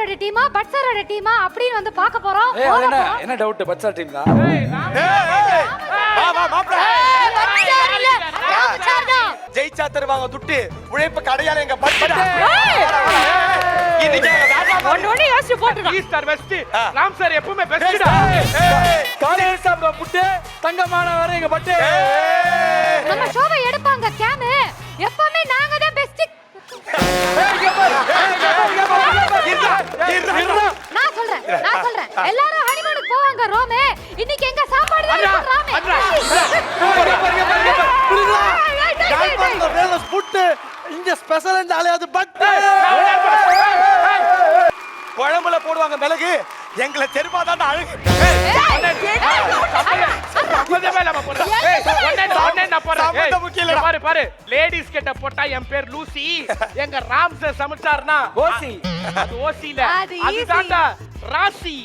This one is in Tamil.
சாரோட டீமா பட் சாரோட டீமா அப்படின்னு வந்து பார்க்க போறோம். என்ன டவுட்? பட் சார் டீம் தான். வா வா மாப்ள. ராம் சார் தான். ஜெயிச்சா தருவாங்க துட்டு. உழைப்பு கடையால எங்க பட். இன்னைக்கு ஒண்ணே யோசிச்சு போட்டுடா. East or west. ராம் சார் எப்பவுமே பெஸ்ட்டா. காலேஜ் சாப்பிட புட்டு தங்கமான வர எங்க பட்டு. நம்ம ஷோவை எடுப்பாங்க கேமு. எப்பவுமே நாங்க தான் பெஸ்ட். நான் சொல்றேன் எல்லாரும் ஹனிமூனுக்கு போவாங்க ரோமே. இன்னைக்கு எங்க சாப்பாடு தான் ராமே. புட்டு இங்க ஸ்பெஷல் இருந்தாலே அது பட். குழம்புல போடுவாங்க மிளகு. எங்களை தெருவா தான் அழகு. பாரு லேடிஸ் கிட்ட போட்டா என் பேர் லூசி. எங்க ராம் சார் சமைச்சாருனா ஓசி. அது ஓசில அதுதான்டா ராசி.